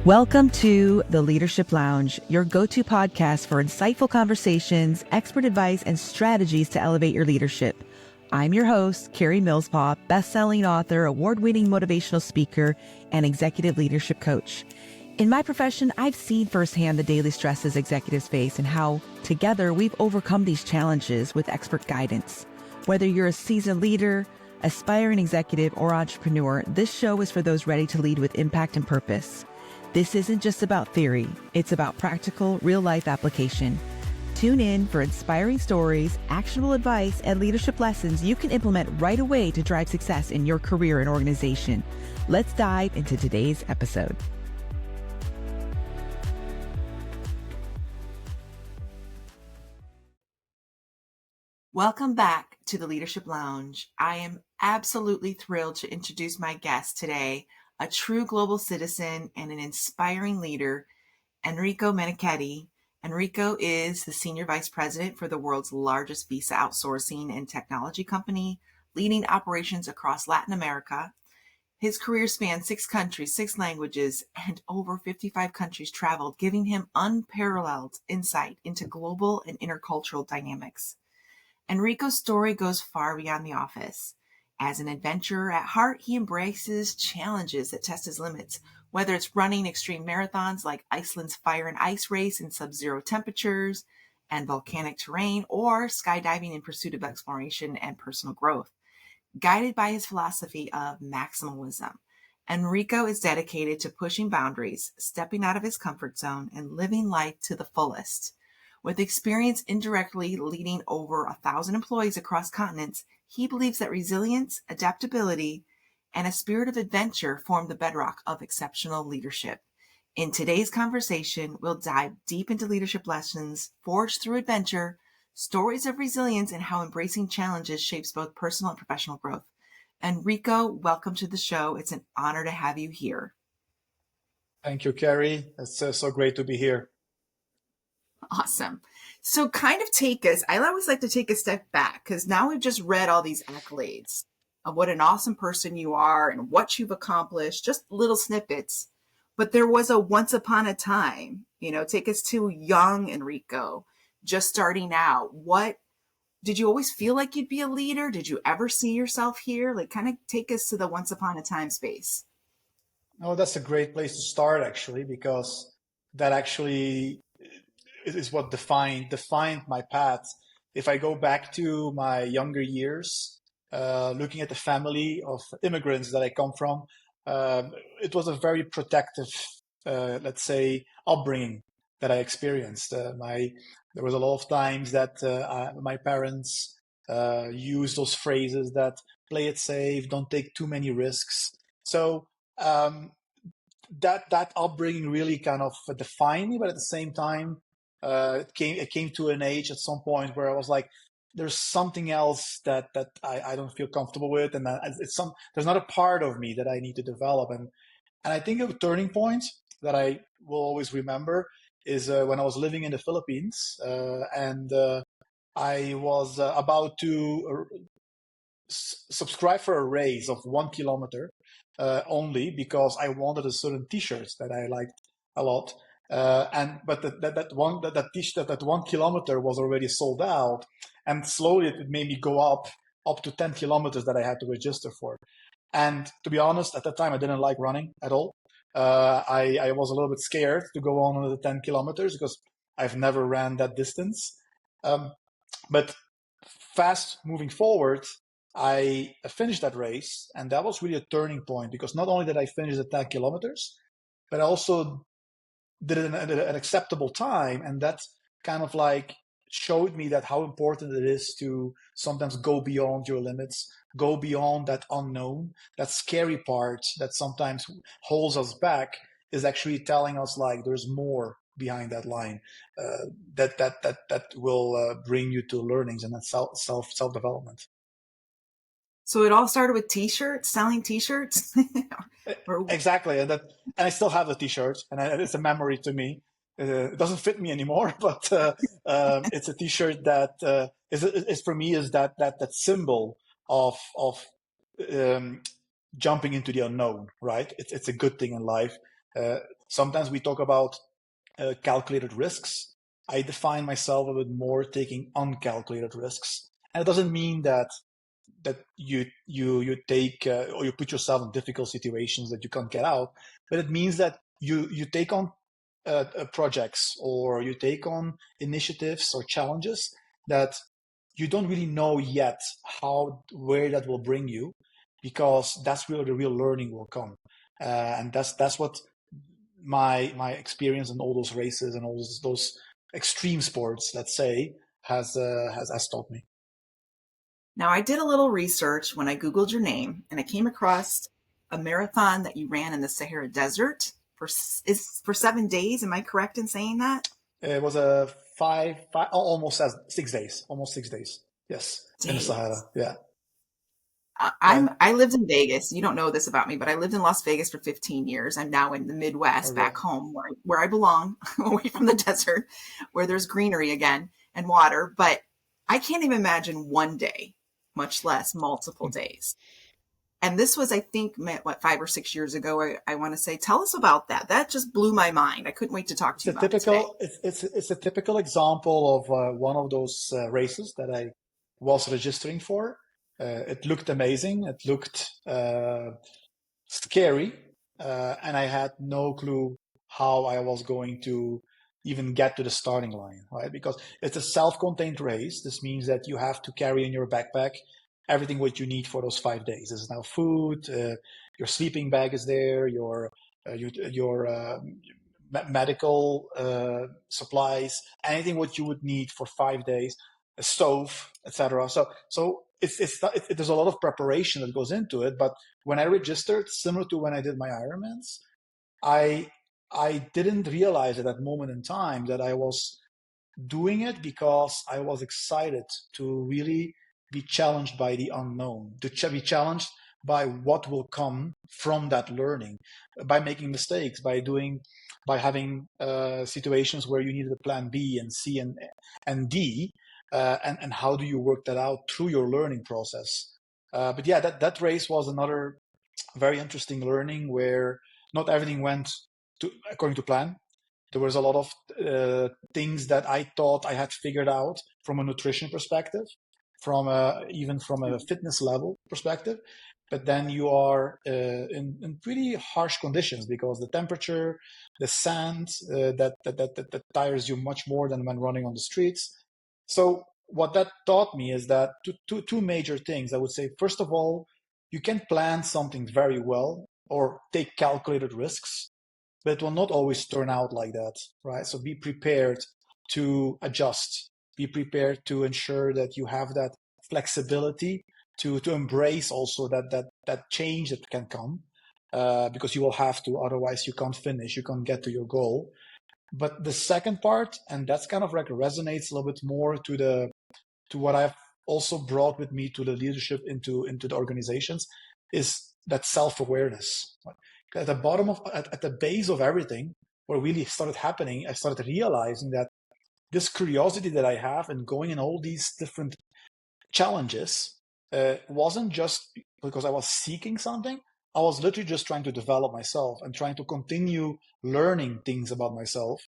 Welcome to the Leadership Lounge, your go-to podcast for insightful conversations, expert advice, and strategies to elevate your leadership. I'm your host, Carrie Millspaw, best-selling author, award-winning motivational speaker, and executive leadership coach. In my profession, I've seen firsthand the daily stresses executives face and how, together, we've overcome these challenges with expert guidance. Whether you're a seasoned leader, aspiring executive, or entrepreneur, this show is for those ready to lead with impact and purpose. This isn't just about theory, it's about practical, real-life application. Tune in for inspiring stories, actionable advice, and leadership lessons you can implement right away to drive success in your career and organization. Let's dive into today's episode. Welcome back to the Leadership Lounge. I am absolutely thrilled to introduce my guest today, a true global citizen and an inspiring leader, Enrico Menichetti. Enrico is the Senior Vice President for the world's largest visa outsourcing and technology company, leading operations across Latin America. His career spans 6 countries, 6 languages, and over 55 countries traveled, giving him unparalleled insight into global and intercultural dynamics. Enrico's story goes far beyond the office. As an adventurer at heart, he embraces challenges that test his limits, whether it's running extreme marathons like Iceland's Fire and Ice Race in sub-zero temperatures and volcanic terrain, or skydiving in pursuit of exploration and personal growth. Guided by his philosophy of maximalism, Enrico is dedicated to pushing boundaries, stepping out of his comfort zone, and living life to the fullest. With experience indirectly leading over 1,000 employees across continents, he believes that resilience, adaptability, and a spirit of adventure form the bedrock of exceptional leadership. In today's conversation, we'll dive deep into leadership lessons forged through adventure, stories of resilience, and how embracing challenges shapes both personal and professional growth. Enrico, welcome to the show. It's an honor to have you here. Thank you, Carrie. It's so great to be here. Awesome. So kind of I always like to take a step back because now we've just read all these accolades of what an awesome person you are and what you've accomplished, just little snippets. But there was a once upon a time, take us to young Enrico, just starting out. What did you always feel like you'd be a leader? Did you ever see yourself here? Kind of take us to the once upon a time space. Oh, that's a great place to start, actually, because that actually is what defined my path. If I go back to my younger years, looking at the family of immigrants that I come from, it was a very protective, let's say, upbringing that I experienced. There was a lot of times that my parents used those phrases that play it safe, don't take too many risks. So that upbringing really kind of defined me, but at the same time, it came to an age at some point where I was like, there's something else that I don't feel comfortable with, and there's not a part of me that I need to develop. And I think a turning point that I will always remember is when I was living in the Philippines, and I was about to subscribe for a race of 1 kilometer only because I wanted a certain T-shirt that I liked a lot. But that 1 kilometer was already sold out, and slowly it made me go up to 10 kilometers that I had to register for. And to be honest, at that time I didn't like running at all. I was a little bit scared to go on the 10 kilometers because I've never ran that distance. But fast moving forward, I finished that race, and that was really a turning point because not only did I finish the 10 kilometers, but I also did it at an acceptable time, and that kind of like showed me that how important it is to sometimes go beyond your limits, go beyond that unknown, that scary part that sometimes holds us back is actually telling us like there's more behind that line that will bring you to learnings and that self development. So it all started with T-shirts, selling T-shirts. Exactly, and I still have the T-shirt, and it's a memory to me. It doesn't fit me anymore, but it's a T-shirt that is for me is that symbol of jumping into the unknown. Right? It's a good thing in life. Sometimes we talk about calculated risks. I define myself a bit more taking uncalculated risks, and it doesn't mean that you take or you put yourself in difficult situations that you can't get out, but it means that you take on projects, or you take on initiatives or challenges that you don't really know yet where that will bring you, because that's where the real learning will come. And that's what my experience in all those races and all those extreme sports, let's say, has taught me. Now, I did a little research when I Googled your name and I came across a marathon that you ran in the Sahara Desert for 7 days. Am I correct in saying that? It was a almost 6 days, almost 6 days. Yes, in the Days. Sahara. Yeah, I'm and I lived in Vegas. You don't know this about me, but I lived in Las Vegas for 15 years. I'm now in the Midwest, back okay. home where I belong, away from the desert, where there's greenery again and water. But I can't even imagine one day, much less multiple days. And this was, I think, what, 5 or 6 years ago, I want to say. Tell us about that. That just blew my mind. I couldn't wait to talk It's to a you about it today. typical it's a typical example of one of those races that I was registering for. It looked amazing. It looked scary, and I had no clue how I was going to even get to the starting line, right? Because it's a self-contained race. This means that you have to carry in your backpack everything what you need for those 5 days. There's now food, your sleeping bag is there, your medical supplies, anything what you would need for 5 days, a stove, etc. So there's a lot of preparation that goes into it. But when I registered, similar to when I did my Ironmans, I I didn't realize at that moment in time that I was doing it because I was excited to really be challenged by the unknown, to be challenged by what will come from that learning, by making mistakes, by having situations where you needed a plan B and C and D, and how do you work that out through your learning process. But yeah, that race was another very interesting learning where not everything went according to plan. There was a lot of things that I thought I had figured out from a nutrition perspective, even from a fitness level perspective. But then you are in pretty harsh conditions because the temperature, the sand, that tires you much more than when running on the streets. So what that taught me is that two major things. I would say, first of all, you can plan something very well or take calculated risks, but it will not always turn out like that, right? So be prepared to adjust. Be prepared to ensure that you have that flexibility to embrace also that change that can come, because you will have to. Otherwise, you can't finish. You can't get to your goal. But the second part, and that's kind of like resonates a little bit more to what I've also brought with me to the leadership into the organizations, is that self-awareness. At the bottom of at the base of everything, what really started happening, I started realizing that this curiosity that I have and going in all these different challenges wasn't just because I was seeking something. I was literally just trying to develop myself and trying to continue learning things about myself.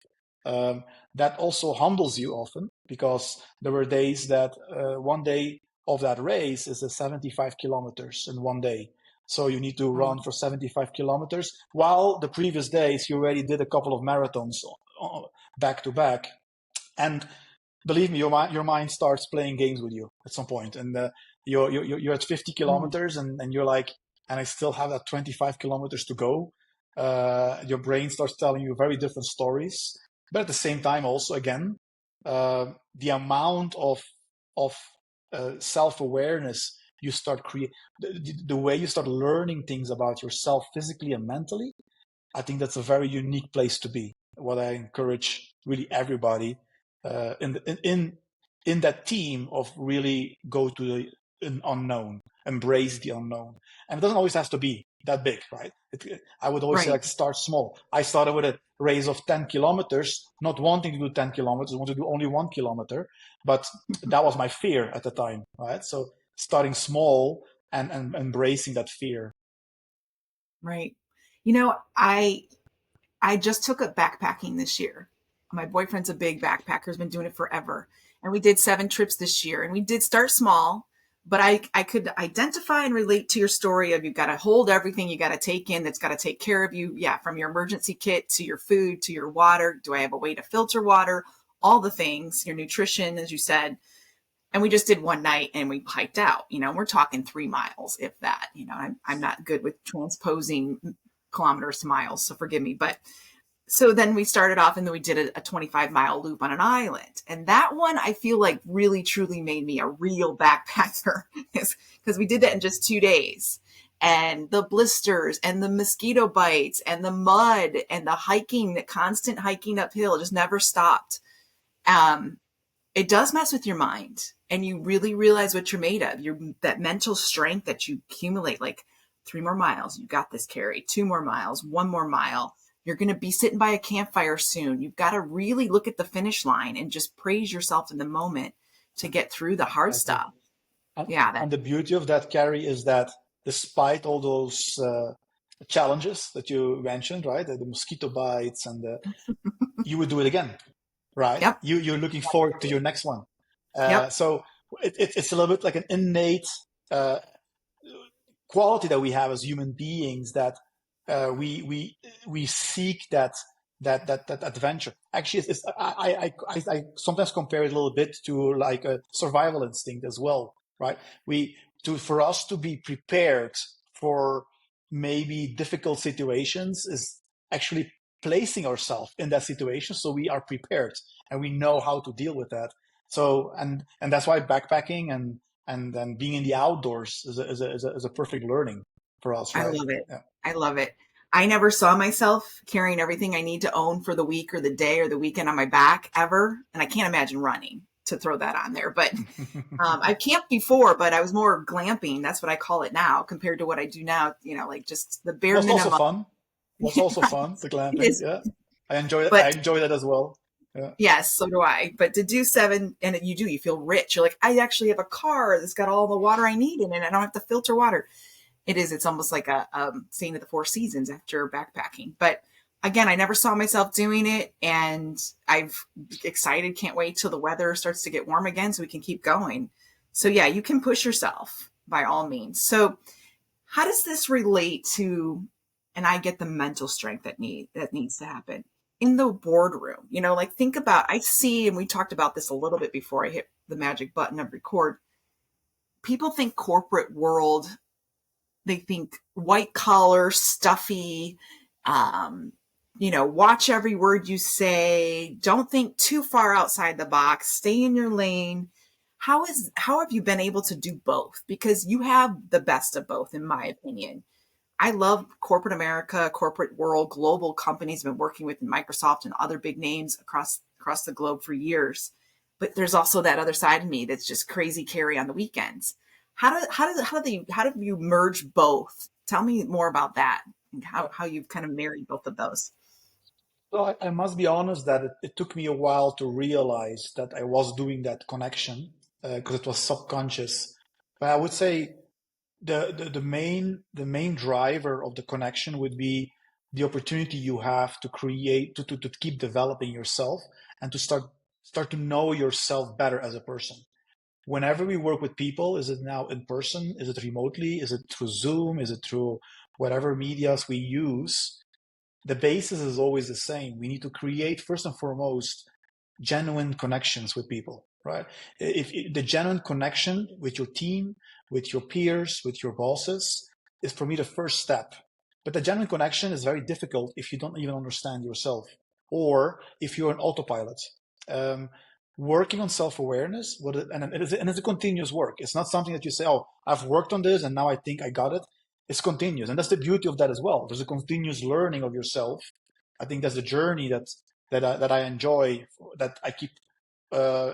Um, that also humbles you often, because there were days that one day of that race is a 75 kilometers in one day. So you need to Right. run for 75 kilometers, while the previous days you already did a couple of marathons back to back. And believe me, your mind starts playing games with you at some point, and you're at 50 Mm. kilometers, and you're like, and I still have that 25 kilometers to go. Your brain starts telling you very different stories, but at the same time, also again, the amount of self awareness you start create, the way you start learning things about yourself physically and mentally. I think that's a very unique place to be. What I encourage really everybody in that team of really go to the unknown, embrace the unknown, and it doesn't always have to be that big, right? I would always say Right. like start small. I started with a race of 10 kilometers, not wanting to do 10 kilometers, I wanted to do only 1 kilometer, but that was my fear at the time, right? So starting small and embracing that fear. Right. You know, I just took up backpacking this year. My boyfriend's a big backpacker, has been doing it forever. And we did 7 trips this year. And we did start small, but I could identify and relate to your story of you've got to hold everything you got to take in that's got to take care of you. Yeah, from your emergency kit to your food to your water. Do I have a way to filter water? All the things, your nutrition, as you said. And we just did one night and we hiked out. We're talking 3 miles, if that. I'm not good with transposing kilometers to miles, so forgive me. But so then we started off and then we did a 25-mile loop on an island. And that one I feel like really truly made me a real backpacker because we did that in just 2 days. And the blisters and the mosquito bites and the mud and the hiking, the constant hiking uphill just never stopped. Um, it does mess with your mind and you really realize what you're made of. That mental strength that you accumulate, like 3 more miles, you got this, Carrie, 2 more miles, 1 more mile. You're going to be sitting by a campfire soon. You've got to really look at the finish line and just praise yourself in the moment to get through the hard Exactly. stuff. Yeah, that And the beauty of that, Carrie, is that despite all those challenges that you mentioned, right, the mosquito bites and you would do it again, right? yep, You're looking forward to your next one. yep, So it's a little bit like an innate uh, quality that we have as human beings that we seek that adventure. Actually, I sometimes compare it a little bit to like a survival instinct as well, right? For us to be prepared for maybe difficult situations is actually placing ourselves in that situation so we are prepared and we know how to deal with that. So and that's why backpacking and then being in the outdoors is a perfect learning for us, I right? love it. Yeah. I love it. I never saw myself carrying everything I need to own for the week or the day or the weekend on my back ever. And I can't imagine running, to throw that on there. But I've camped before, but I was more glamping. That's what I call it now compared to what I do now, like just the bare Was also minimum. fun. Was also Right. fun, the It glamping. is. Yeah. I enjoy it. I But enjoy that as well. Yeah. yes, so do I. But to do 7, and you feel rich. You're like, I actually have a car that's got all the water I need in it. I don't have to filter water. It's almost like a staying at the Four Seasons after backpacking. But again, I never saw myself doing it. And I've excited, can't wait till the weather starts to get warm again so we can keep going. So yeah, you can push yourself by all means. So how does this relate to, and I get the mental strength that needs to happen in the boardroom, like think about, I see, and we talked about this a little bit before I hit the magic button of record. People think corporate world, they think white collar, stuffy, um, watch every word you say, don't think too far outside the box, stay in your lane. How have you been able to do both? Because you have the best of both, in my opinion. I love corporate America, corporate world, global companies. I've been working with Microsoft and other big names across the globe for years. But there's also that other side of me that's just crazy Carrie on the weekends. How do you merge both? Tell me more about that and how you've kind of married both of those. So I must be honest that it took me a while to realize that I was doing that connection because it was subconscious. But I would say the main driver of the connection would be the opportunity you have to create to keep developing yourself and to start to know yourself better as a person. Whenever we work with people, is it now in person? Is it remotely? Is it through Zoom? Is it through whatever medias we use? The basis is always the same. We need to create first and foremost genuine connections with people, right? If the genuine connection with your team, with your peers, with your bosses is for me the first step. But the genuine connection is very difficult if you don't even understand yourself or if you're an autopilot. Um, Working on self-awareness, and it's a continuous work. It's not something that you say, oh, I've worked on this and now I think I got it. It's continuous. And that's the beauty of that as well. There's a continuous learning of yourself. I think that's the journey that I enjoy, that I keep uh,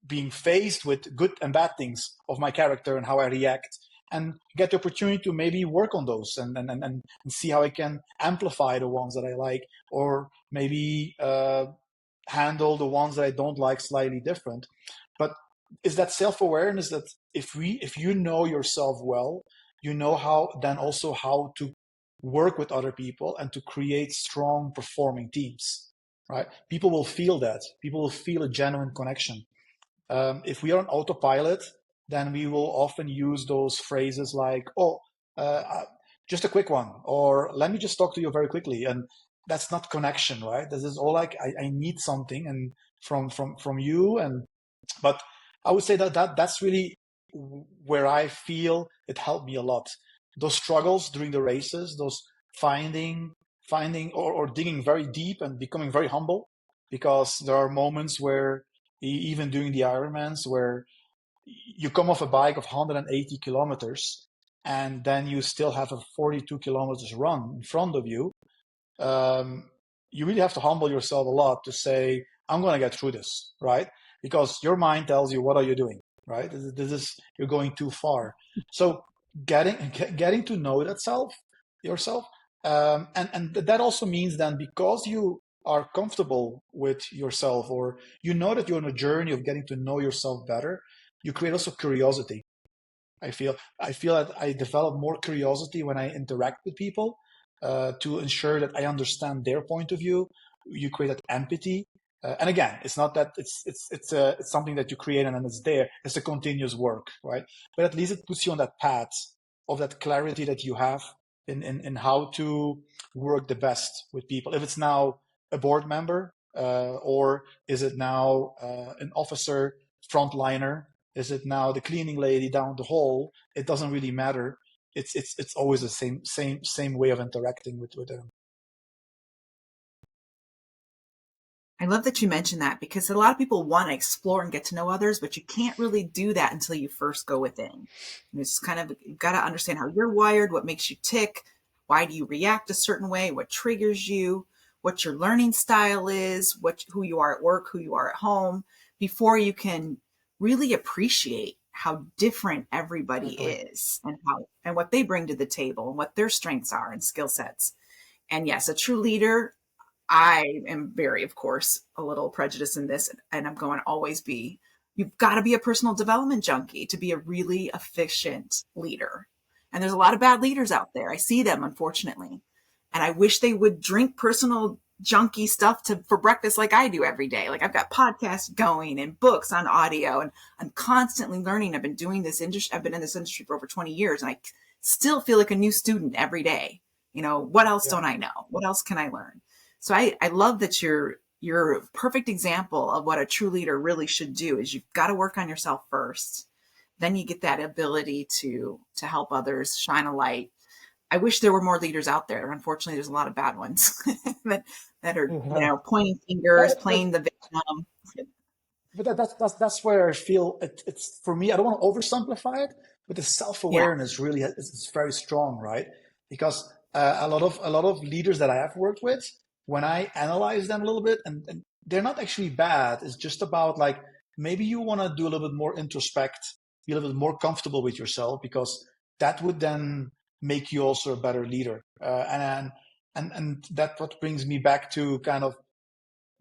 being faced with good and bad things of my character and how I react, and get the opportunity to maybe work on those and see how I can amplify the ones that I like, or maybe handle the ones that I don't like slightly different. But is that self-awareness that if you know yourself well, you know how then also how to work with other people and to create strong performing teams, right? People will feel that. People will feel a genuine connection. If we are on autopilot, then we will often use those phrases like, oh, just a quick one, or let me just talk to you very quickly. And that's not connection, right? This is all like, I need something and from you. But I would say that's really where I feel it helped me a lot. Those struggles during the races, those finding or digging very deep and becoming very humble, because there are moments where even during the Ironmans where you come off a bike of 180 kilometers and then you still have a 42 kilometers run in front of you. You really have to humble yourself a lot to say, I'm going to get through this, right? Because your mind tells you, what are you doing, right? You're going too far. So getting to know yourself, and that also means then because you are comfortable with yourself, or you know that you're on a journey of getting to know yourself better, you create also curiosity. I feel that I develop more curiosity when I interact with people, to ensure that I understand their point of view. You create that empathy, and again, it's not that it's something that you create and then it's there. It's a continuous work, right? But at least it puts you on that path of that clarity that you have in how to work the best with people. If it's now a board member, or is it now an officer frontliner, is it now the cleaning lady down the hall? It doesn't really matter. It's always the same way of interacting with them. I love that you mentioned that because a lot of people want to explore and get to know others, but you can't really do that until you first go within. And it's kind of, you've got to understand how you're wired, what makes you tick, why do you react a certain way, what triggers you, what your learning style is, who you are at work, who you are at home, before you can really appreciate how different everybody Exactly. is and what they bring to the table and what their strengths are and skill sets. And yes, a true leader, I am very, of course, a little prejudiced in this, and I'm going to always be. You've got to be a personal development junkie to be a really efficient leader. And there's a lot of bad leaders out there. I see them, unfortunately. And I wish they would drink personal junkie stuff for breakfast like I do every day. Like I've got podcasts going and books on audio, and I'm constantly learning. I've been doing this industry. I've been in this industry for over 20 years, and I still feel like a new student every day. What else Yeah. don't I know? What else can I learn? So I love that you're a perfect example of what a true leader really should do is you've got to work on yourself first. Then you get that ability to help others shine a light. I wish there were more leaders out there. Unfortunately, there's a lot of bad ones that are, Yeah. pointing fingers, But, playing the victim. that's where I feel it's for me. I don't want to oversimplify it, but the self Yeah. awareness really is very strong, right? Because a lot of leaders that I have worked with, when I analyze them a little bit, and they're not actually bad. It's just about like maybe you want to do a little bit more introspect, be a little bit more comfortable with yourself, because that would then make you also a better leader. And that what brings me back to kind of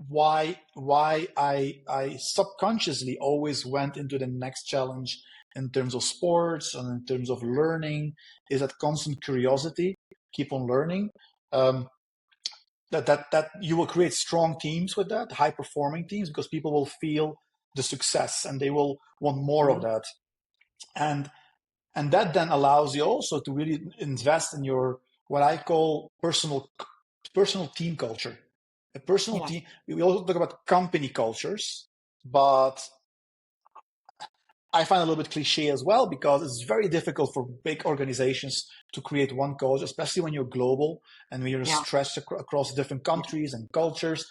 why I subconsciously always went into the next challenge in terms of sports and in terms of learning, is that constant curiosity, keep on learning. Um, that you will create strong teams with that, high performing teams, because people will feel the success and they will want more of that. And that then allows you also to really invest in your what I call personal team culture. A personal Yeah. team. We also talk about company cultures, but I find it a little bit cliche as well, because it's very difficult for big organizations to create one culture, especially when you're global and when you're Yeah. stretched across different Yeah. countries and cultures.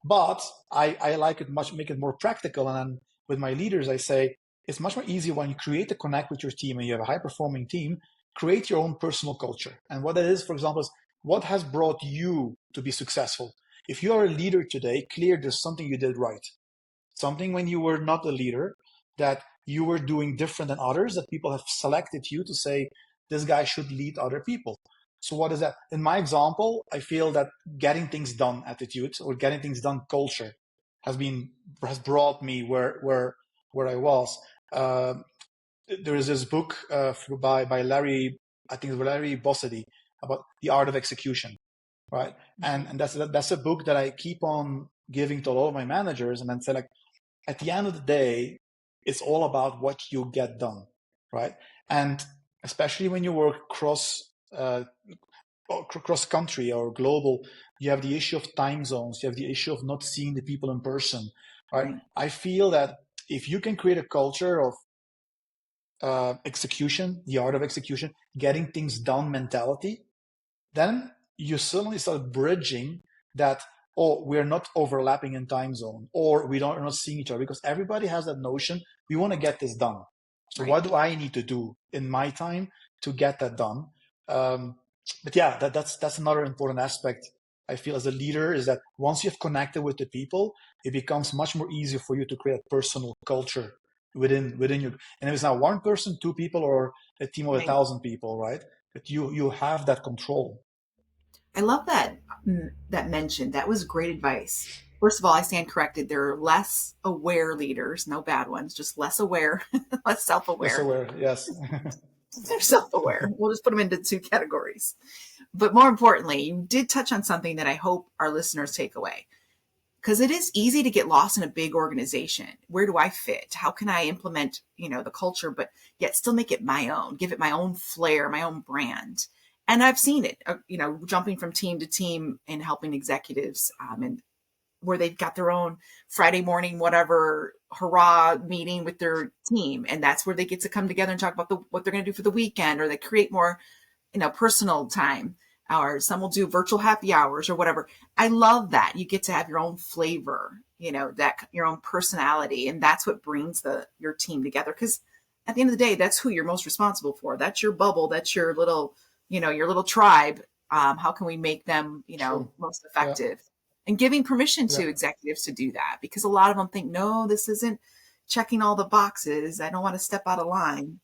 But I like it make it more practical. And then with my leaders, I say it's much more easier when you create a connect with your team and you have a high performing team, create your own personal culture. And what it is, for example, is what has brought you to be successful. If you are a leader today, clear there's something you did right, something when you were not a leader that you were doing different than others, that people have selected you to say this guy should lead other people. So what is that? In my example, I feel that getting things done attitude or getting things done culture has brought me where I was. There is this book by Larry, I think it's Larry Bossidy, about the art of execution, right? And that's a book that I keep on giving to all of my managers, and then say like, at the end of the day, it's all about what you get done, right? And especially when you work cross country or global, you have the issue of time zones, you have the issue of not seeing the people in person, right? Right. I feel that if you can create a culture of execution, the art of execution, getting things done mentality, then you suddenly start bridging that, oh, we're not overlapping in time zone, or we're not seeing each other, because everybody has that notion, we want to get this done. So Right. what do I need to do in my time to get that done? But yeah, that's another important aspect I feel as a leader, is that once you've connected with the people, it becomes much more easier for you to create a personal culture within you. And if it's not one person, two people, or a team of Right. 1,000 people, right? But you have that control. I love that that mention. That was great advice. First of all, I stand corrected. There are less aware leaders, no bad ones, just less aware, less Less self-aware. aware, yes. They're self-aware. We'll just put them into two categories. But more importantly, you did touch on something that I hope our listeners take away, because it is easy to get lost in a big organization. Where do I fit? How can I implement, the culture, but yet still make it my own, give it my own flair, my own brand? And I've seen it, jumping from team to team and helping executives, and where they've got their own Friday morning, whatever, hurrah meeting with their team. And that's where they get to come together and talk about what they're going to do for the weekend, or they create more, personal time, or some will do virtual happy hours or whatever. I love that you get to have your own flavor, that your own personality. And that's what brings your team together. Cause at the end of the day, that's who you're most responsible for. That's your bubble. That's your little tribe. How can we make them, True. most Yeah, effective? And giving permission yeah, to executives to do that, because a lot of them think, no, this isn't checking all the boxes. I don't want to step out of line,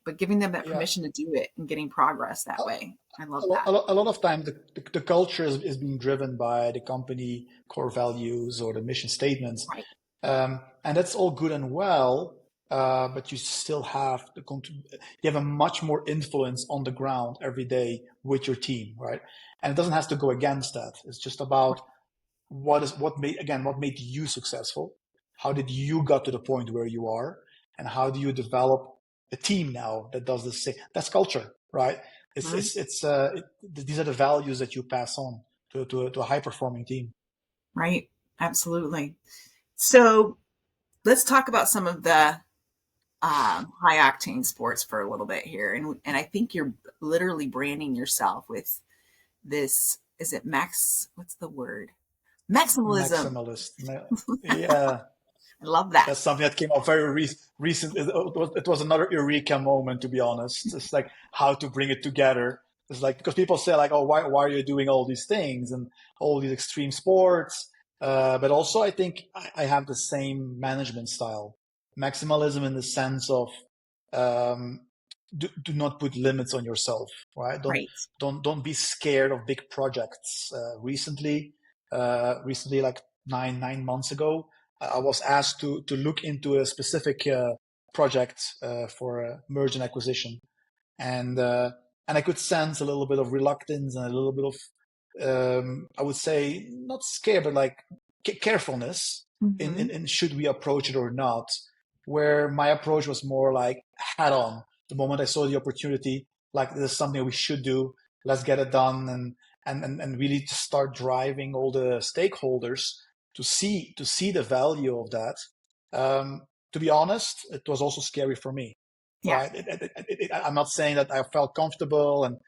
but giving them that yeah. permission to do it and getting progress that way. I love that. A lot of time, the culture is being driven by the company core values or the mission statements. Right. And that's all good and well, but you still have you have a much more influence on the ground every day with your team, right? And it doesn't have to go against that. It's just about what made you successful? How did you got to the point where you are? And how do you develop a team now that does the same? That's culture, right? Mhm. These are the values that you pass on to a high performing team. Right. Absolutely. So let's talk about some of the high octane sports for a little bit here. And I think you're literally branding yourself with this. Is it what's the word? Maximalism. Maximalist. Yeah, I love that. that's something that came up very recent. It was another eureka moment, to be honest. It's like how to bring it together. It's like, because people say like, oh, why are you doing all these things and all these extreme sports? But also, I think I have the same management style, maximalism in the sense of um, do not put limits on yourself, right? Right. Don't be scared of big projects. Recently, like nine months ago, I was asked to look into a specific project for a merge and acquisition, and uh, and I could sense a little bit of reluctance and a little bit of I would say not scare, but like carefulness Hmm. in should we approach it or not. Where my approach was more like head on. The moment I saw the opportunity, like this is something we should do, let's get it done, and really to start driving all the stakeholders to see the value of that. To be honest, it was also scary for me, Yeah. right? I'm not saying that I felt comfortable,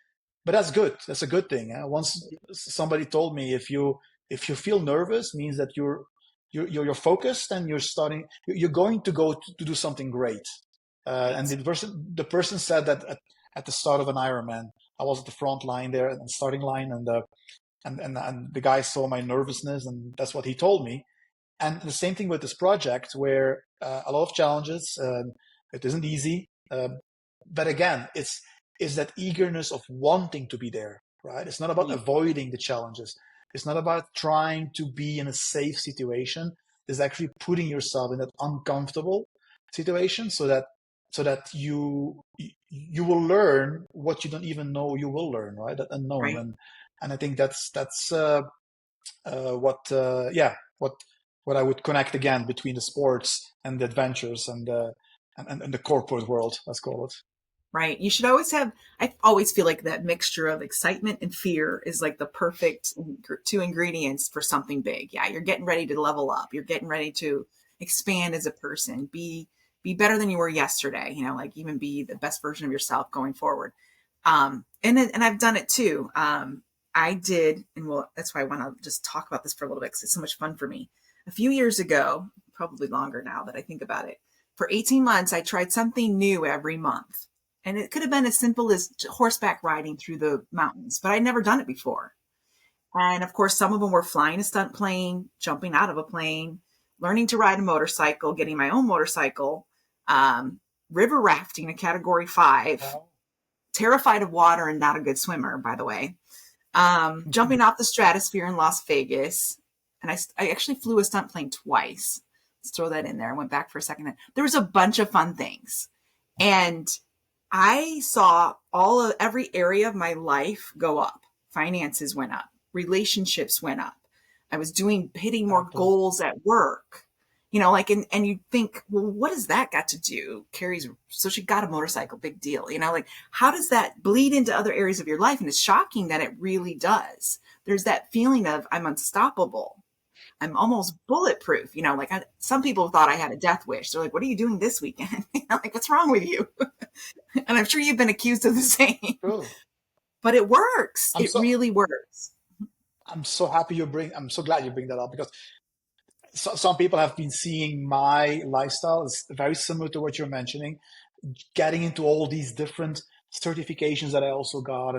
but that's good. That's a good thing. Once somebody told me, if you feel nervous, means that you're focused and you're going to go to do something great. And Right. the person said that at the start of an Ironman, I was at the front line there and starting line, and the guy saw my nervousness, and that's what he told me. And the same thing with this project, where a lot of challenges. It isn't easy, but again, it's that eagerness of wanting to be there, right? It's not about Right. avoiding the challenges. It's not about trying to be in a safe situation. It's actually putting yourself in that uncomfortable situation, so that you will learn what you don't even know you will learn, right? That unknown. Right. And I think that's what yeah, what I would connect again between the sports and the adventures and the corporate world, let's call it. Right. You should always have, I always feel like that mixture of excitement and fear is like the perfect two ingredients for something big. Yeah. You're getting ready to level up. You're getting ready to expand as a person, be better than you were yesterday, like even be the best version of yourself going forward. And I've done it too. I did, and well, that's why I want to just talk about this for a little bit because it's so much fun for me. A few years ago, probably longer now that I think about it, for 18 months, I tried something new every month. And it could have been as simple as horseback riding through the mountains, but I'd never done it before. And of course, some of them were flying a stunt plane, jumping out of a plane, learning to ride a motorcycle, getting my own motorcycle, um, river rafting, a category 5, Wow. terrified of water and not a good swimmer, by the way, jumping off the stratosphere in Las Vegas. And I actually flew a stunt plane twice. Let's throw that in there. I went back for a second. There was a bunch of fun things. And I saw every area of my life go up. Finances went up. Relationships went up. I was hitting more Exactly. goals at work. And you think, well, what has that got to do? So she got a motorcycle, big deal. Like how does that bleed into other areas of your life? And it's shocking that it really does. There's that feeling of I'm unstoppable. I'm almost bulletproof. Some people thought I had a death wish. They're like, what are you doing this weekend? Like, what's wrong with you? And I'm sure you've been accused of the same, True. but it works. I'm It so really works. I'm so happy I'm so glad you bring that up because some people have been seeing my lifestyle is very similar to what you're mentioning, getting into all these different certifications that I also got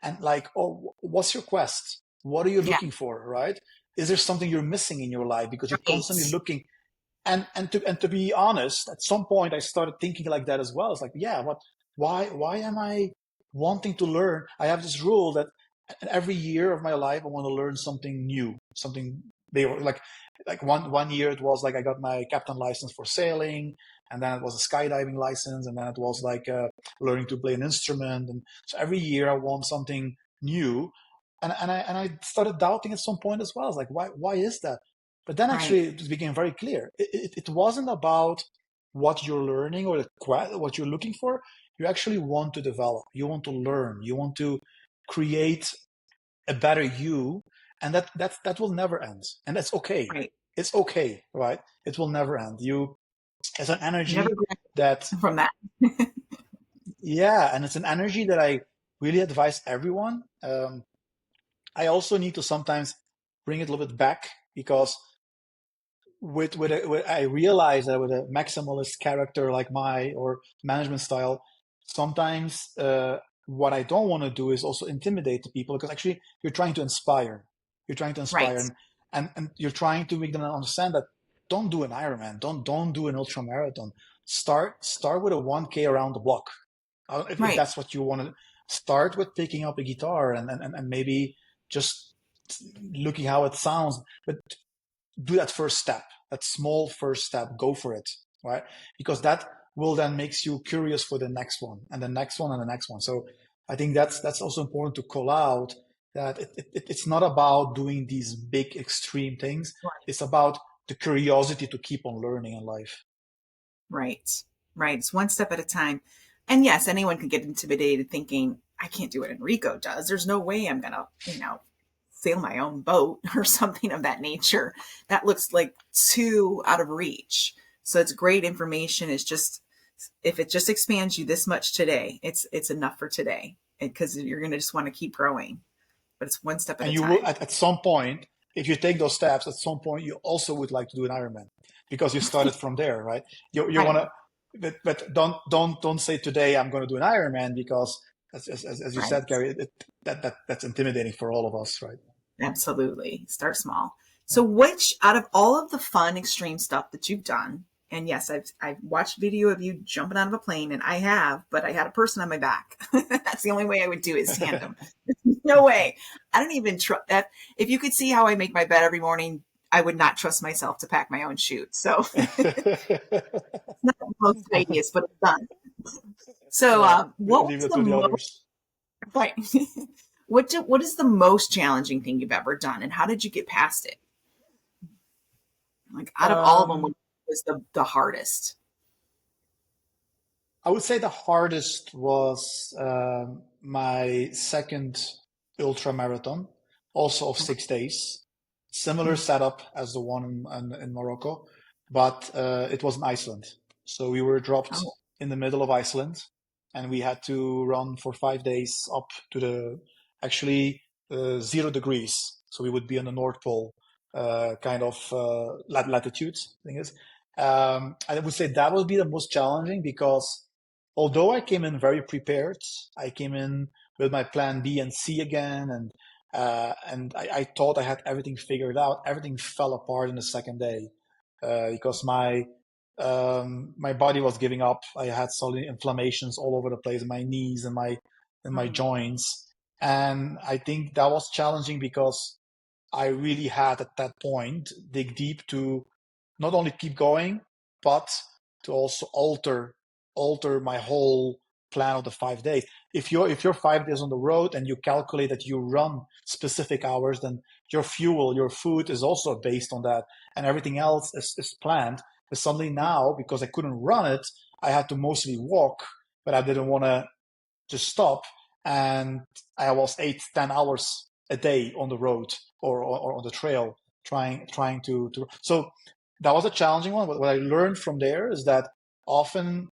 and like, oh, what's your quest? What are you Yeah. looking for, right? Is there something you're missing in your life because you're constantly Right. looking and to be honest, at some point I started thinking like that as well. It's like, yeah, why am I wanting to learn? I have this rule that every year of my life I want to learn something new, something they were like one year it was like I got my captain license for sailing, and then it was a skydiving license, and then it was like learning to play an instrument, and so every year I want something new, and I started doubting at some point as well. I was like, why is that? But then Right. actually it became very clear. It wasn't about what you're learning or what you're looking for. You actually want to develop. You want to learn. You want to create a better you, and that will never end. And that's okay. Right. It's okay, right? It will never end. It's an Never energy that, graduate from that. yeah, and it's an energy that I really advise everyone. I also need to sometimes bring it a little bit back because I realize that with a maximalist character like my or management style, sometimes what I don't want to do is also intimidate the people because actually you're trying to inspire. You're trying to inspire Right. and you're trying to make them understand that don't do an Ironman, don't do an ultramarathon. Start with a 1K around the block. If Right. that's what you want to start with, picking up a guitar and maybe just looking how it sounds, but do that first step, that small first step, go for it, right? Because that will then makes you curious for the next one and the next one and the next one. So I think that's also important to call out that it's not about doing these big extreme things. Right. It's about the curiosity to keep on learning in life. Right. Right. It's one step at a time. And yes, anyone can get intimidated thinking, I can't do what Enrico does. There's no way I'm going to, sail my own boat or something of that nature. That looks like too out of reach. So it's great information. It's just, if it just expands you this much today, it's enough for today because you're going to just want to keep growing, but it's one step at And a you will time. at some point, if you take those steps, at some point you also would like to do an Ironman because you started from there, right? You want Right. to, but don't say today I'm going to do an Ironman because as you Right. said, Gary, that's intimidating for all of us, right? Absolutely. Start small. Yeah. So which out of all of the fun extreme stuff that you've done, and yes, I've watched video of you jumping out of a plane and I have, but I had a person on my back. That's the only way I would do it is tandem. No way. I don't even trust that. If you could see how I make my bed every morning, I would not trust myself to pack my own chute. So it's not the most ideas, but it's done. So, what Leave was that the to the most others. right? What is the most challenging thing you've ever done, and how did you get past it? Like out of all of them, what Um, was the hardest? I would say the hardest was my second ultra marathon, also of 6 days. Similar setup as the one in Morocco, but it was in Iceland. So we were dropped Oh, in the middle of Iceland, and we had to run for 5 days up to the actually 0 degrees. So we would be on the North Pole kind of latitude. Thing is, I would say that would be the most challenging because although I came in very prepared, I came in with my plan B and C again, and I thought I had everything figured out. Everything fell apart in the second day because my body was giving up. I had solid inflammations all over the place in my knees and my mm, joints, and I think that was challenging because I really had at that point dig deep to not only keep going, but to also alter my whole plan of the 5 days. If you're 5 days on the road and you calculate that you run specific hours, then your fuel, your food is also based on that, and everything else is planned. But suddenly now, because I couldn't run it, I had to mostly walk, but I didn't want to just stop. And I was 8, 10 hours a day on the road or on the trail trying to. So that was a challenging one. What I learned from there is that often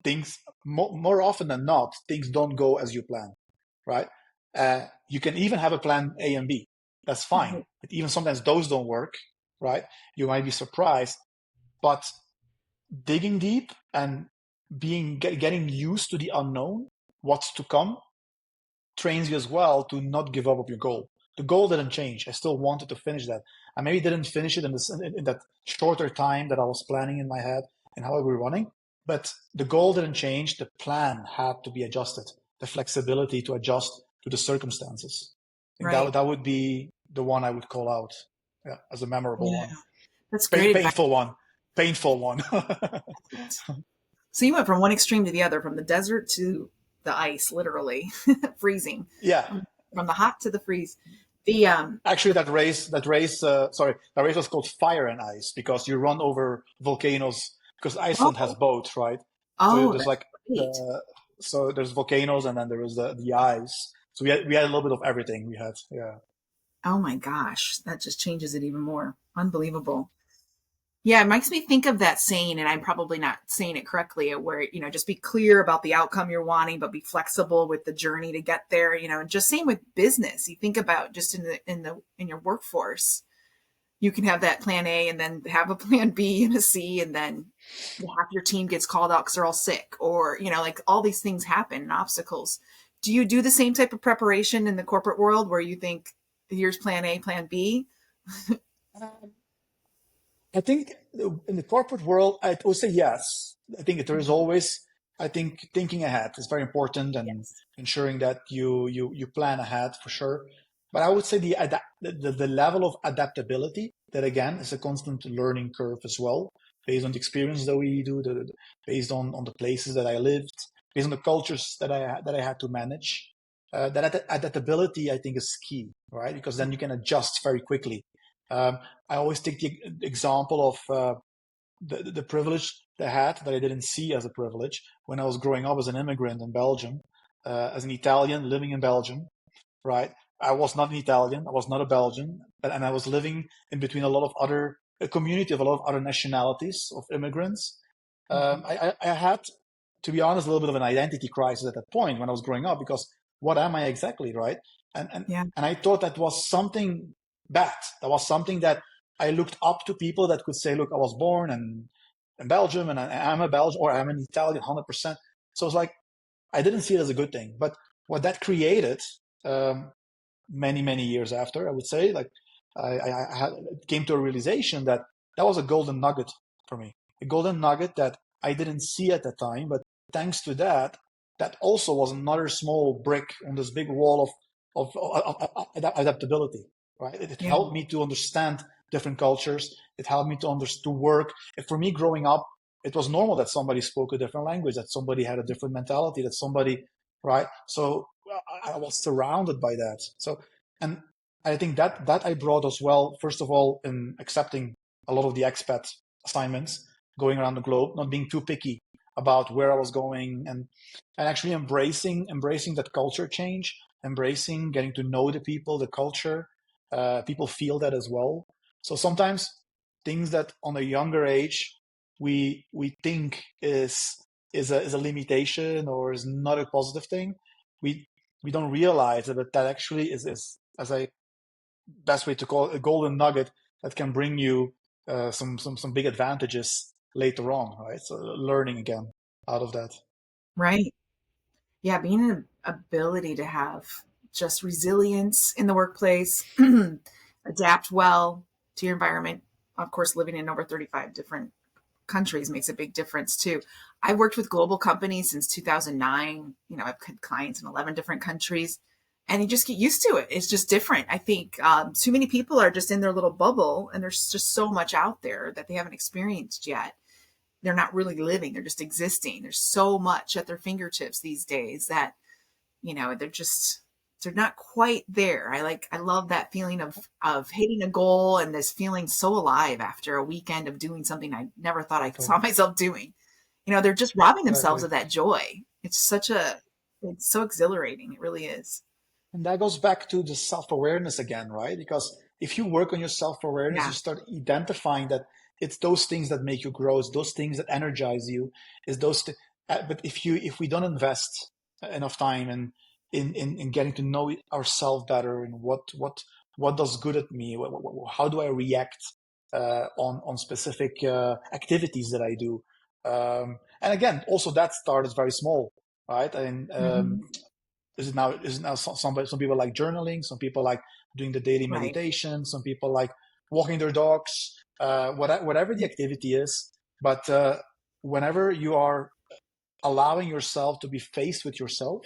things, more often than not, things don't go as you plan, right? You can even have a plan A and B. That's fine. right, But even sometimes those don't work, right? You might be surprised, but digging deep and getting used to the unknown, what's to come, trains you as well to not give up on your goal. The goal didn't change. I still wanted to finish that. I maybe didn't finish it in that shorter time that I was planning in my head and how we were running, but the goal didn't change. The plan had to be adjusted, the flexibility to adjust to the circumstances. I think right. that would be the one I would call out, yeah, as a memorable Yeah, one. that's great advice. Painful one. Painful one. So you went from one extreme to the other, from the desert to the ice, literally freezing, Yeah. from the hot to the freeze. The Actually, that race was called Fire and Ice because you run over volcanoes because Iceland has oh both, right? So oh there's that's like great. the so there's volcanoes and then there was the ice. So we had a little bit of everything. We had, yeah. Oh my gosh, that just changes it even more. Unbelievable. Yeah, it makes me think of that saying, and I'm probably not saying it correctly, where, just be clear about the outcome you're wanting, but be flexible with the journey to get there, and just same with business. You think about just in your workforce, you can have that plan A and then have a plan B and a C, and then half your team gets called out because they're all sick, or, like all these things happen and obstacles. Do you do the same type of preparation in the corporate world where you think here's plan A, plan B? I think in the corporate world, I would say yes. I think there is always, I think thinking ahead is very important and Yes. ensuring that you plan ahead for sure. But I would say the level of adaptability that again is a constant learning curve as well, based on the experience that we do, based on the places that I lived, based on the cultures that I had to manage. That adaptability I think is key, right? Because then you can adjust very quickly. Um, I always take the example of the privilege that I had that I didn't see as a privilege when I was growing up as an immigrant in Belgium, as an Italian living in Belgium, right? I was not an Italian, I was not a Belgian, and I was living in between a community of a lot of other nationalities of immigrants. Mhm. I had, to be honest, a little bit of an identity crisis at that point when I was growing up because what am I exactly, right? And and Yeah. and I thought that was something bad. That was something that I looked up to people that could say, look, I was born in Belgium and I'm a Belgian or I'm an Italian 100%. So it's like, I didn't see it as a good thing. But what that created um, many years after, I would say, like came to a realization that that was a golden nugget for me, a golden nugget that I didn't see at the time, but thanks to that, that also was another small brick on this big wall of adaptability, right? It Yeah. helped me to understand different cultures. It helped me to work. For me, growing up, it was normal that somebody spoke a different language, that somebody had a different mentality, that somebody, right? So I was surrounded by that. So, and I think that I brought as well, first of all, in accepting a lot of the expat assignments, going around the globe, not being too picky about where I was going, and actually embracing that culture change, embracing getting to know the people, the culture. People feel that as well. So sometimes things that on a younger age we think is a limitation or is not a positive thing, we we don't realize that actually is, as I best way to call it, a golden nugget that can bring you some big advantages later on, right? So learning again out of that. Right. Yeah, being an ability to have just resilience in the workplace, adapt well to your environment. Of course, living in over 35 different countries makes a big difference too. I worked with global companies since 2009. I've had clients in 11 different countries, and you just get used to it. It's just different. I think too many people are just in their little bubble, and there's just so much out there that they haven't experienced yet. They're not really living, they're just existing. There's so much at their fingertips these days that, they're not quite there. I love that feeling of hitting a goal and this feeling so alive after a weekend of doing something I never thought I Exactly. saw myself doing. They're just robbing themselves Exactly. of that joy. It's so exhilarating. It really is. And that goes back to the self-awareness again, right? Because if you work on your self-awareness, you Yeah. start identifying that it's those things that make you grow, it's those things that energize you, is those. But if we don't invest enough time in getting to know ourselves better and what does good at me, how do I react on specific activities that I do, and again, also that started very small, right? And Hmm. is it now some people like journaling, some people like doing the daily Right. meditation, some people like walking their dogs, whatever the activity is. But whenever you are allowing yourself to be faced with yourself,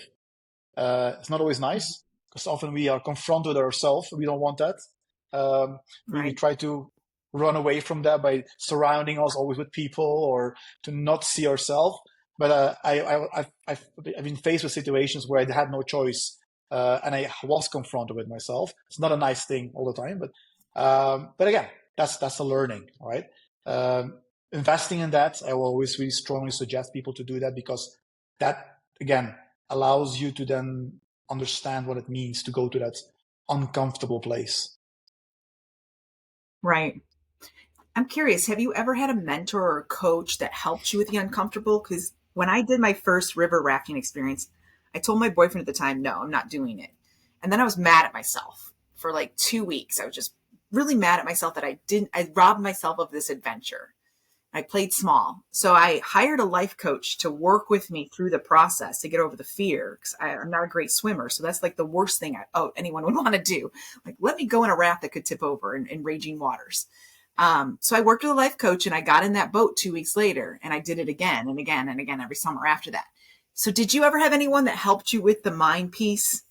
it's not always nice because often we are confronted with ourselves. We don't want that. We Right. try to run away from that by surrounding us always with people or to not see ourselves. But I've been faced with situations where I had no choice, and I was confronted with myself. It's not a nice thing all the time, but again, that's a learning, all right? Investing in that, I will always really strongly suggest people to do that because that again allows you to then understand what it means to go to that uncomfortable place. Right. I'm curious, have you ever had a mentor or a coach that helped you with the uncomfortable? Because when I did my first river rafting experience, I told my boyfriend at the time, no, I'm not doing it. And then I was mad at myself for like 2 weeks. I was just really mad at myself that I robbed myself of this adventure. I played small. So I hired a life coach to work with me through the process to get over the fear because I'm not a great swimmer. So that's like the worst thing anyone would want to do. Like, let me go in a raft that could tip over in raging waters. So I worked with a life coach and I got in that boat 2 weeks later and I did it again and again and again every summer after that. So did you ever have anyone that helped you with the mind piece?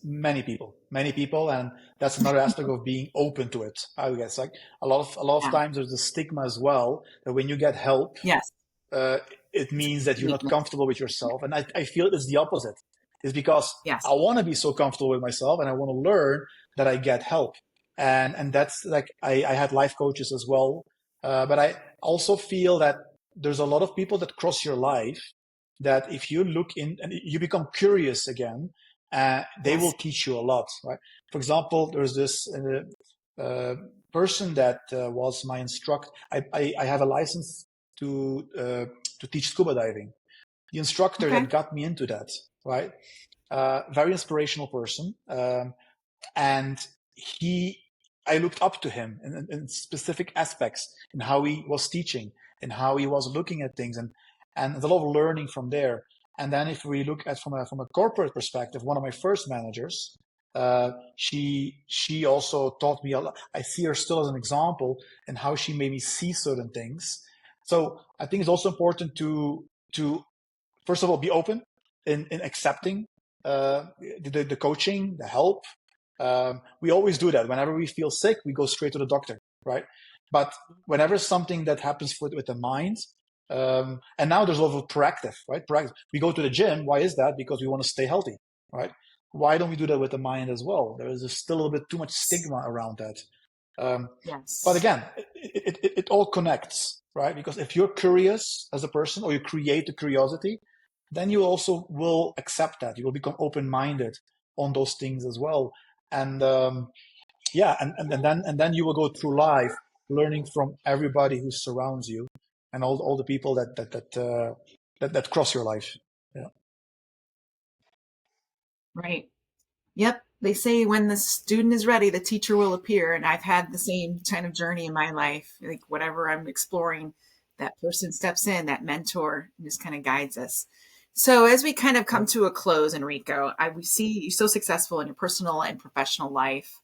Many people, and that's another aspect of being open to it. I guess like a lot of Yeah. times there's a stigma as well that when you get help, Yes. uh, it It's means that you're not weakness. comfortable with yourself. And I feel it's the opposite. It's because Yes. I want to be so comfortable with myself and I want to learn that I get help. And that's like, I had life coaches as well. But I also feel that there's a lot of people that cross your life that if you look in and you become curious again, they will Yes. teach you a lot, right? For example, there's this person that was my instructor. I have a license to teach scuba diving. The instructor Okay. that got me into that, right? Very inspirational person, and he, I looked up to him in specific aspects in how he was teaching and how he was looking at things, and there's a lot of learning from there. And then if we look at from a corporate perspective, one of my first managers, she also taught me a lot. I see her still as an example in how she made me see certain things. So I think it's also important to first of all be open in accepting the coaching, the help. We always do that. Whenever we feel sick, we go straight to the doctor, right? But whenever something that happens with the mind, and now there's a lot of proactive, right? Proactive. We go to the gym. Why is that? Because we want to stay healthy, right? Why don't we do that with the mind as well? There is still a little bit too much stigma around that. But Yes. again, it all connects, right? Because if you're curious as a person, or you create the curiosity, then you also will accept that. You will become open-minded on those things as well. And yeah, and then you will go through life learning from everybody who surrounds you, and all the people that cross your life. Yeah. Right. Yep. They say when the student is ready, the teacher will appear. And I've had the same kind of journey in my life. Like whatever I'm exploring, that person steps in, that mentor, and just kind of guides us. So as we kind of come to a close, Enrico, we see you so successful in your personal and professional life.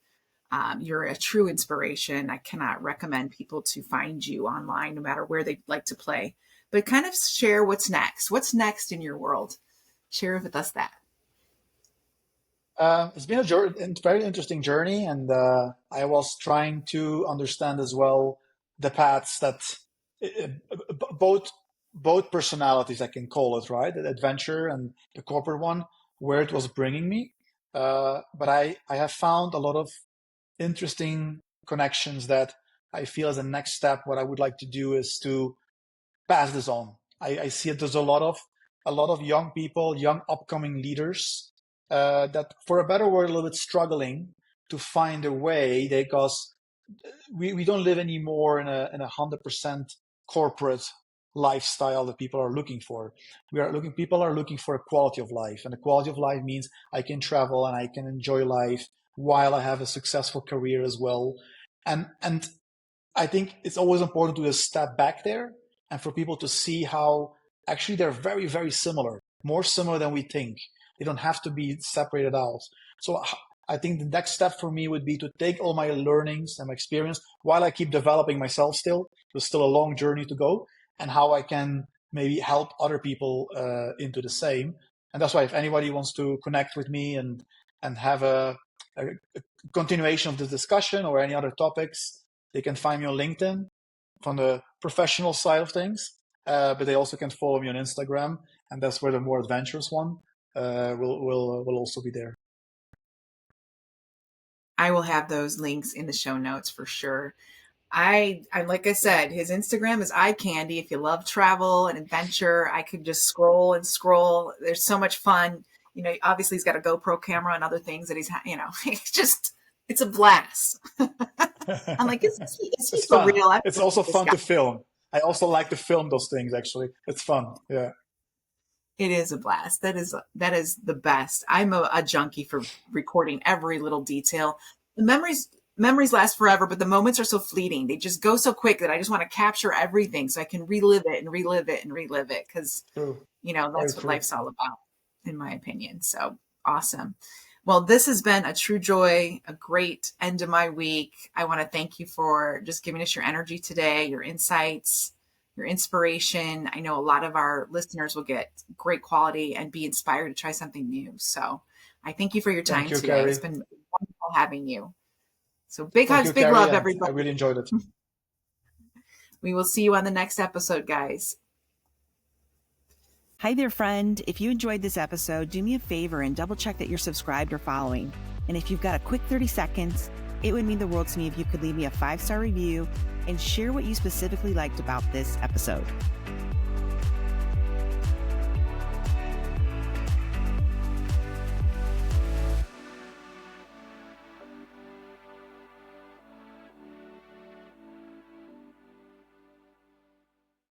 You're a true inspiration. I cannot recommend people to find you online, no matter where they'd like to play. But kind of share what's next. What's next in your world? Share with us that. It's been a very interesting journey, and I was trying to understand as well the paths that uh, both personalities, I can call it, right, the adventure and the corporate one, where it was bringing me. But I have found a lot of interesting connections that I feel as a next step. What I would like to do is to pass this on. I see it. There's a lot of young people, young upcoming leaders that, for a better word, a little bit struggling to find a way, because we don't live anymore in a 100% corporate lifestyle that people are looking for. People are looking for a quality of life, and a quality of life means I can travel and I can enjoy life while I have a successful career as well. And I think it's always important to just step back there and for people to see how actually they're very, very similar, more similar than we think. They don't have to be separated out. So I think the next step for me would be to take all my learnings and my experience while I keep developing myself still. There's still a long journey to go, and how I can maybe help other people into the same. And that's why if anybody wants to connect with me and have a continuation of this discussion or any other topics, they can find me on LinkedIn from the professional side of things, but they also can follow me on Instagram, and that's where the more adventurous one will also be there. I will have those links in the show notes for sure. I like I said, his Instagram is eye candy. If you love travel and adventure, I could just scroll and scroll. There's so much fun. You know, obviously he's got a GoPro camera and other things that it's a blast. I'm like, is he It's for fun. real? I It's don't also know this fun guy. to film. I also like to film those things, actually. It's fun. Yeah. It is a blast. That is the best. I'm a junkie for recording every little detail. The memories last forever, but the moments are so fleeting. They just go so quick that I just want to capture everything so I can relive it and relive it and relive it, because True. Very that's what true. life's all about, in my opinion. So awesome. Well, this has been a true joy, a great end of my week. I want to thank you for just giving us your energy today, your insights, your inspiration. I know a lot of our listeners will get great quality and be inspired to try something new. So I thank you for your Thank time you, today. It's Carrie. been wonderful having you. So big Thank hugs, you, big Carrie, love, and I everybody. really enjoyed it. We will see you on the next episode, guys. Hi there, friend. If you enjoyed this episode, do me a favor and double check that you're subscribed or following. And if you've got a quick 30 seconds, it would mean the world to me if you could leave me a 5-star review and share what you specifically liked about this episode.